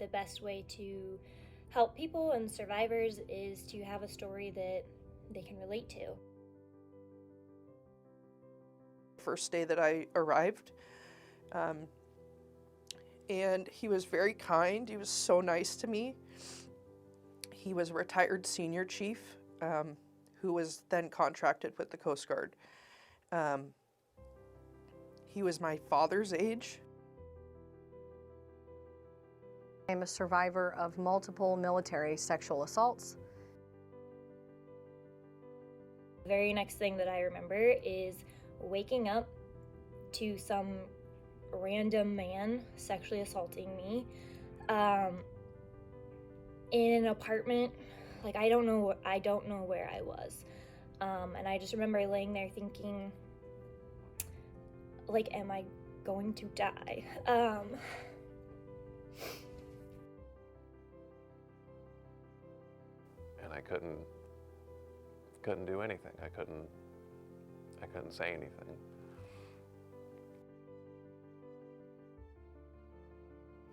the best way to help people and survivors is to have a story that they can relate to. First day that I arrived, and he was very kind. He was so nice to me. He was a retired senior chief who was then contracted with the Coast Guard. He was my father's age. I'm a survivor of multiple military sexual assaults. The very next thing that I remember is waking up to some random man sexually assaulting me in an apartment. Like, I don't know where I was. And I just remember laying there thinking, like, am I going to die? And I couldn't do anything. I couldn't say anything.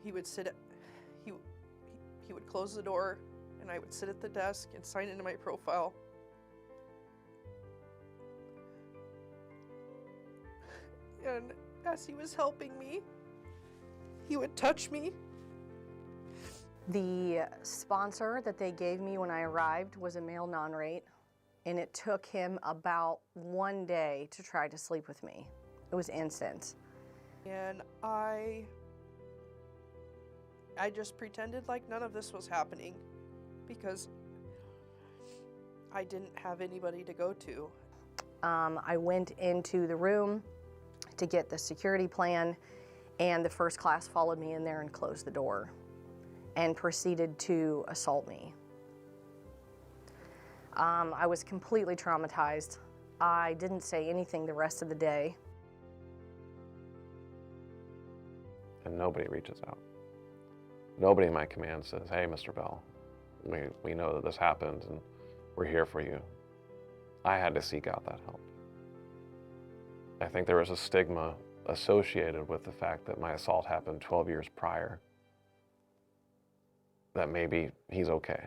He would he would close the door, and I would sit at the desk and sign into my profile. And as he was helping me, he would touch me. The sponsor that they gave me when I arrived was a male non-rate, and it took him about 1 day to try to sleep with me. It was instant. And I just pretended like none of this was happening because I didn't have anybody to go to. I went into the room to get the security plan, and the first class followed me in there and closed the door and proceeded to assault me. I was completely traumatized. I didn't say anything the rest of the day. And nobody reaches out. Nobody in my command says, hey, Mr. Bell, we know that this happened and we're here for you. I had to seek out that help. I think there was a stigma associated with the fact that my assault happened 12 years prior, that maybe he's okay.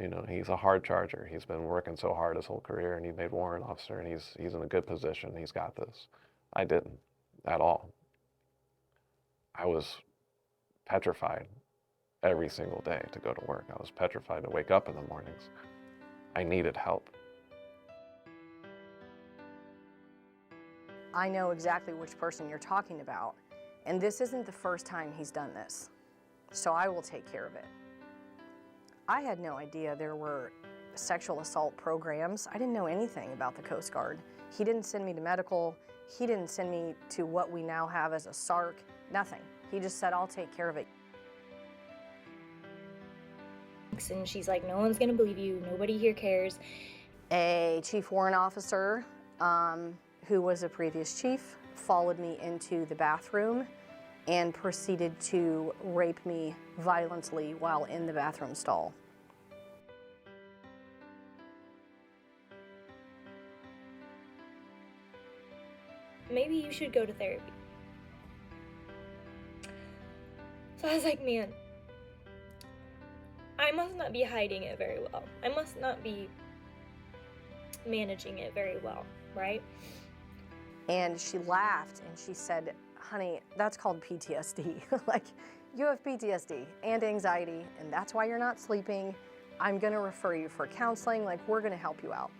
You know, he's a hard charger. He's been working so hard his whole career, and he made warrant officer, and he's in a good position. He's got this. I didn't at all. I was petrified every single day to go to work. I was petrified to wake up in the mornings. I needed help. I know exactly which person you're talking about, and this isn't the first time he's done this, so I will take care of it. I had no idea there were sexual assault programs. I didn't know anything about the Coast Guard. He didn't send me to medical. He didn't send me to what we now have as a SARC, nothing. He just said, I'll take care of it. And she's like, no one's gonna believe you, nobody here cares. A chief warrant officer who was a previous chief followed me into the bathroom and proceeded to rape me violently while in the bathroom stall. Maybe you should go to therapy. So I was like, man, I must not be hiding it very well. I must not be managing it very well, right? And she laughed and she said, honey, that's called PTSD. Like, you have PTSD and anxiety, and that's why you're not sleeping. I'm gonna refer you for counseling, like, we're gonna help you out.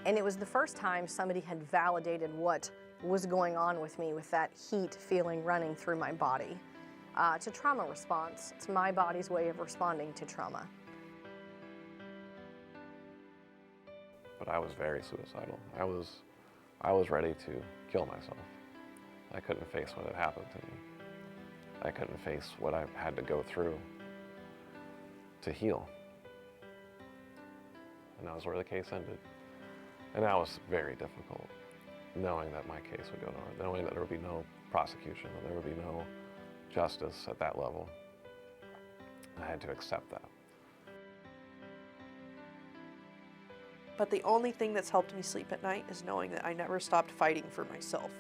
And it was the first time somebody had validated what was going on with me with that heat feeling running through my body. It's a trauma response. It's my body's way of responding to trauma. But I was very suicidal. I was ready to kill myself. I couldn't face what had happened to me. I couldn't face what I had to go through to heal. And that was where the case ended. And that was very difficult, knowing that my case would go on, knowing that there would be no prosecution, that there would be no justice at that level. I had to accept that. But the only thing that's helped me sleep at night is knowing that I never stopped fighting for myself.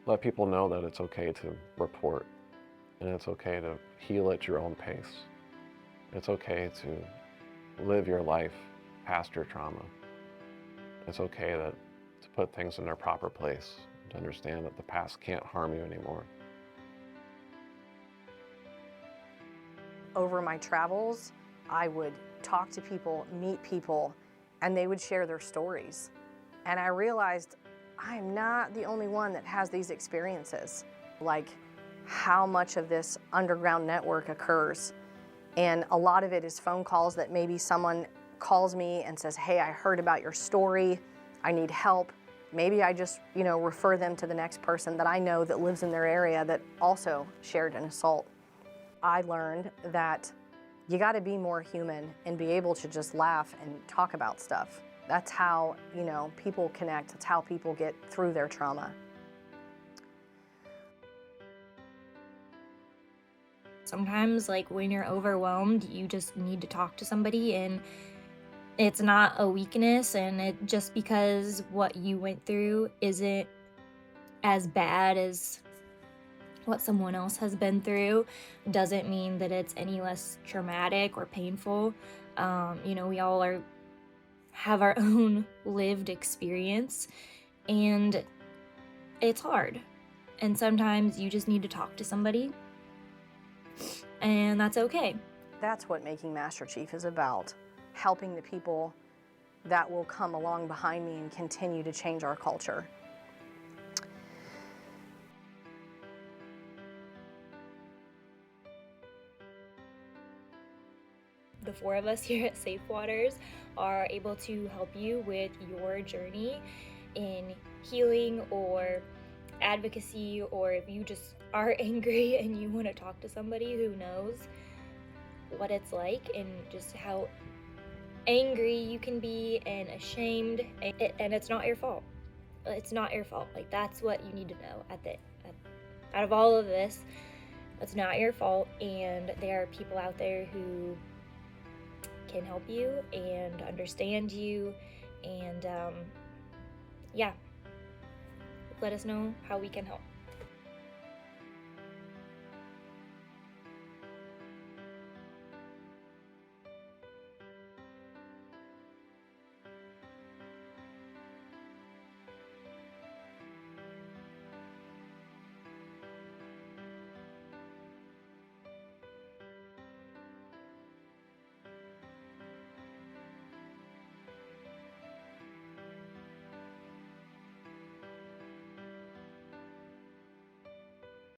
Let people know that it's okay to report and it's okay to heal at your own pace. It's okay to live your life past your trauma. It's okay to put things in their proper place, to understand that the past can't harm you anymore. Over my travels, I would talk to people, meet people, and they would share their stories. And I realized I'm not the only one that has these experiences. Like how much of this underground network occurs. And a lot of it is phone calls that maybe someone calls me and says, hey, I heard about your story, I need help. Maybe I just, refer them to the next person that I know that lives in their area that also shared an assault. I learned that you got to be more human and be able to just laugh and talk about stuff. That's how, people connect. That's how people get through their trauma. Sometimes, like, when you're overwhelmed, you just need to talk to somebody, and it's not a weakness, and it just because what you went through isn't as bad as what someone else has been through doesn't mean that it's any less traumatic or painful. We all have our own lived experience, and it's hard. And sometimes you just need to talk to somebody, and that's okay. That's what Making Master Chief is about, helping the people that will come along behind me and continue to change our culture. The four of us here at Safe Waters are able to help you with your journey in healing or advocacy, or if you just are angry and you want to talk to somebody who knows what it's like and just how angry you can be and ashamed, and it's not your fault. It's not your fault. Like, that's what you need to know out of all of this. It's not your fault, and there are people out there who can help you and understand you, and let us know how we can help.